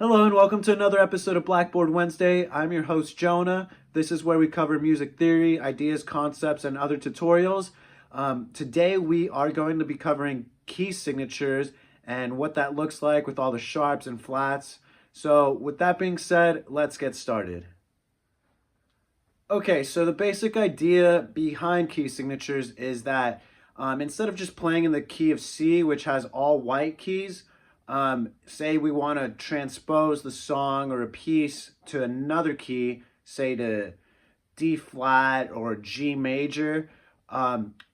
Hello and welcome to another episode of Blackboard Wednesday. I'm your host, Jonah. This is where we cover music theory, ideas, concepts, and other tutorials. Today we are going to be covering key signatures and what that looks like with all the sharps and flats. So with that being said, let's get started. Okay, so the basic idea behind key signatures is that instead of just playing in the key of C, which has all white keys, say we want to transpose the song or a piece to another key, say to D flat or G major,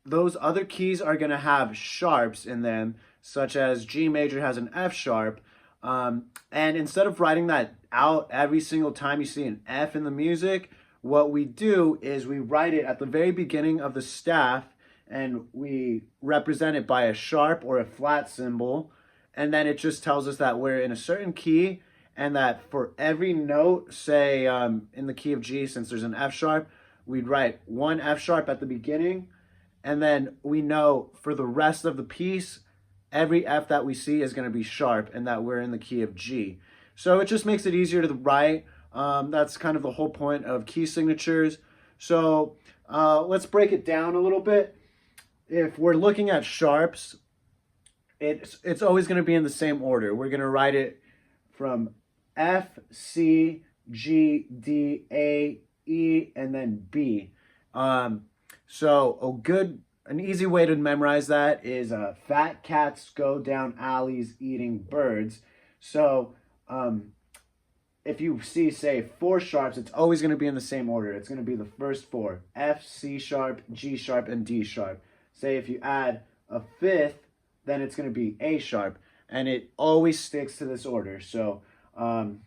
those other keys are going to have sharps in them, such as G major has an F sharp. And instead of writing that out every single time you see an F in the music, what we do is we write it at the very beginning of the staff and we represent it by a sharp or a flat symbol. And then it just tells us that we're in a certain key and that for every note, say in the key of G, since there's an F sharp, we'd write one F sharp at the beginning. And then we know for the rest of the piece, every F that we see is going to be sharp and that we're in the key of G. So it just makes it easier to write. That's kind of the whole point of key signatures. So let's break it down a little bit. If we're looking at sharps, it's always going to be in the same order. We're going to write it from F, C, G, D, A, E, and then B. So an easy way to memorize that is fat cats go down alleys eating birds. So if you see, say, four sharps, it's always going to be in the same order. It's going to be the first four: F, C sharp, G sharp, and D sharp. Say if you add a fifth, then it's going to be A sharp, and it always sticks to this order. So once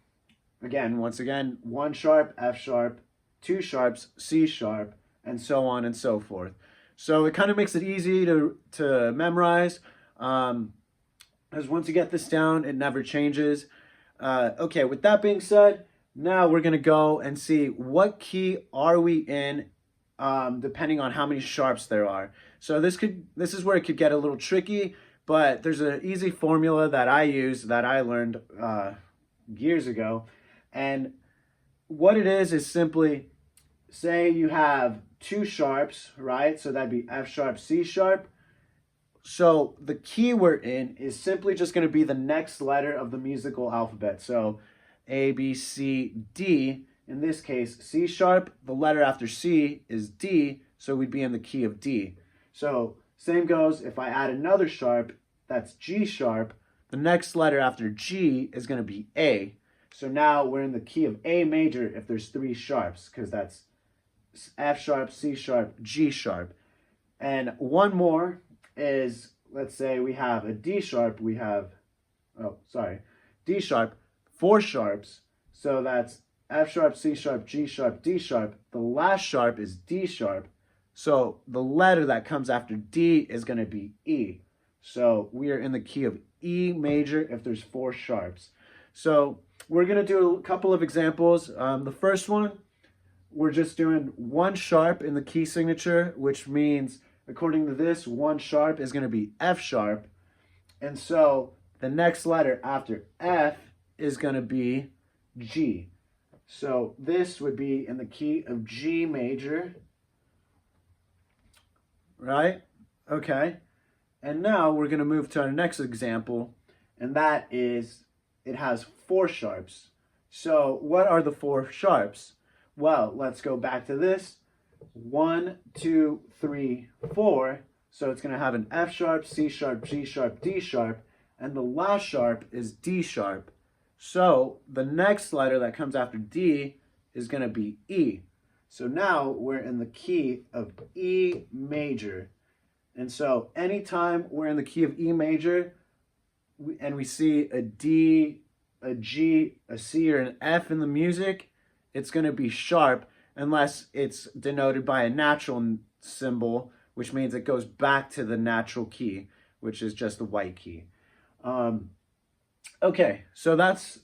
again, one sharp, F sharp, two sharps, C sharp, and so on and so forth. So it kind of makes it easy to memorize, because once you get this down, it never changes. Okay, with that being said, now we're going to go and see what key are we in, depending on how many sharps there are. So this is where it could get a little tricky, but there's an easy formula that I use that I learned years ago. And what it is simply, say you have two sharps, right? So that'd be F sharp, C sharp. So the key we're in is simply just going to be the next letter of the musical alphabet. So A, B, C, D. In this case, C sharp, the letter after C is D, so we'd be in the key of D. So same goes if I add another sharp, that's G sharp. The next letter after G is going to be A. So now we're in the key of A major if there's three sharps, because that's F sharp, C sharp, G sharp. And one more is, let's say we have a D sharp, D sharp, four sharps. So that's F sharp, C sharp, G sharp, D sharp. The last sharp is D sharp. So the letter that comes after D is going to be E. So we are in the key of E major if there's four sharps. So we're going to do a couple of examples. The first one, we're just doing one sharp in the key signature, which means, according to this, one sharp is going to be F sharp. And so the next letter after F is going to be G. So this would be in the key of G major. Right? Okay. And now we're going to move to our next example, and that is, it has four sharps. So what are the four sharps? Well, let's go back to this. 1, 2, 3, 4. So it's going to have an F sharp, C sharp, G sharp, D sharp, and the last sharp is D sharp. So the next letter that comes after D is going to be E. So now we're in the key of E major. And so anytime we're in the key of E major and we see a D, a G, a C, or an F in the music, it's going to be sharp unless it's denoted by a natural symbol, which means it goes back to the natural key, which is just the white key. Okay, so that's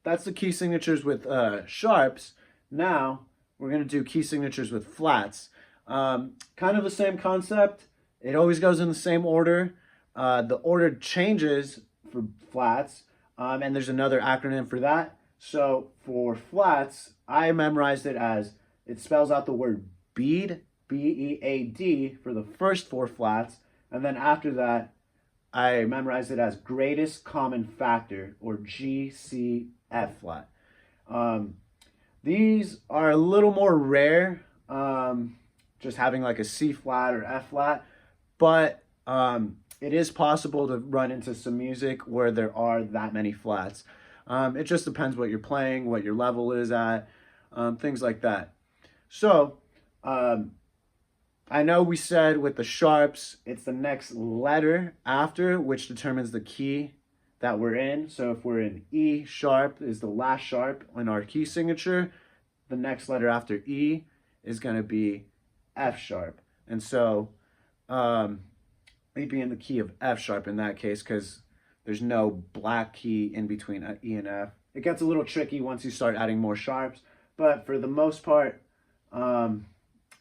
the key signatures with sharps. Now we're going to do key signatures with flats. Kind of the same concept. It always goes in the same order. The order changes for flats. And there's another acronym for that. So for flats, I memorized it as, it spells out the word bead, B-E-A-D, for the first 4 flats. And then after that, I memorized it as greatest common factor, or G-C-F flat. These are a little more rare, just having like a C flat or F flat, but it is possible to run into some music where there are that many flats. It just depends what you're playing, what your level is at, things like that. So I know we said with the sharps, it's the next letter after which determines the key that we're in. So if we're in E sharp is the last sharp in our key signature, the next letter after E is going to be F sharp. And so we'd be in the key of F sharp in that case because there's no black key in between E and F. It gets a little tricky once you start adding more sharps, but for the most part,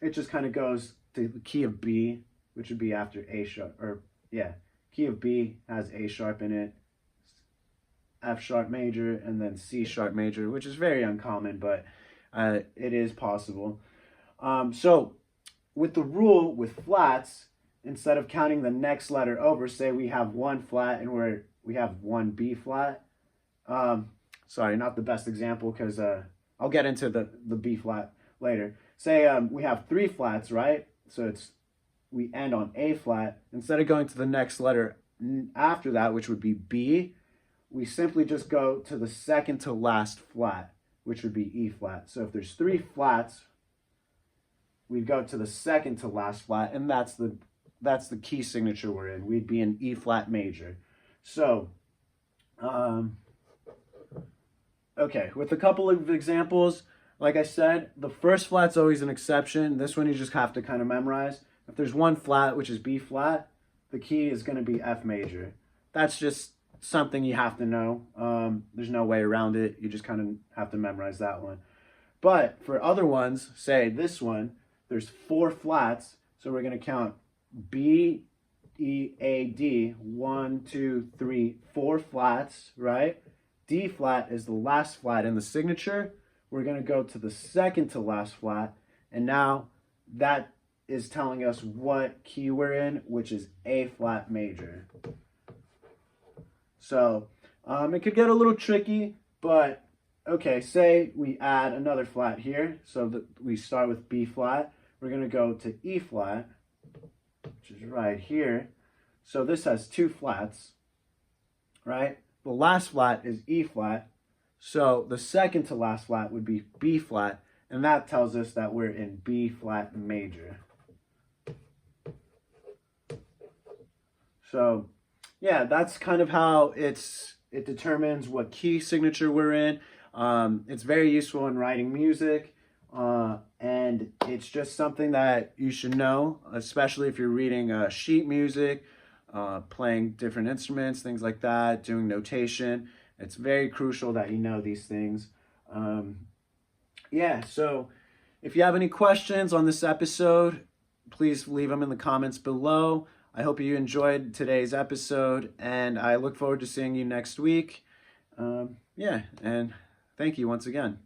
it just kind of goes to the key of B, which would be after A sharp, or yeah, key of B has A sharp in it, F sharp major, and then C sharp major, which is very uncommon, but it is possible. So with the rule with flats, instead of counting the next letter over, say we have 1 flat and we have 1 B flat. Sorry, not the best example because I'll get into the B flat later. Say we have 3 flats, right? So we end on A flat. Instead of going to the next letter after that, which would be B, we simply just go to the second to last flat, which would be E flat. So if there's 3 flats, we'd go to the second to last flat, and that's the key signature we're in. We'd be in E flat major. So, okay, with a couple of examples, like I said, the first flat's always an exception. This one you just have to kind of memorize. If there's 1 flat, which is B flat, the key is going to be F major. That's just something you have to know. There's no way around it. You just kind of have to memorize that one. But for other ones, say this one, there's 4 flats, so we're going to count B, E, A, D, 1, 2, 3, 4 flats, right? D flat is the last flat in the signature. We're going to go to the second to last flat, and now that is telling us what key we're in, which is A flat major. So it could get a little tricky, but okay, say we add another flat here, so that we start with B flat. We're going to go to E flat, which is right here. So this has 2 flats, right? The last flat is E flat. So the second to last flat would be B flat, and that tells us that we're in B flat major. So yeah, that's kind of how it determines what key signature we're in. It's very useful in writing music, and it's just something that you should know, especially if you're reading sheet music, playing different instruments, things like that, doing notation. It's very crucial that you know these things. Yeah, so if you have any questions on this episode, please leave them in the comments below. I hope you enjoyed today's episode, and I look forward to seeing you next week. Yeah, and thank you once again.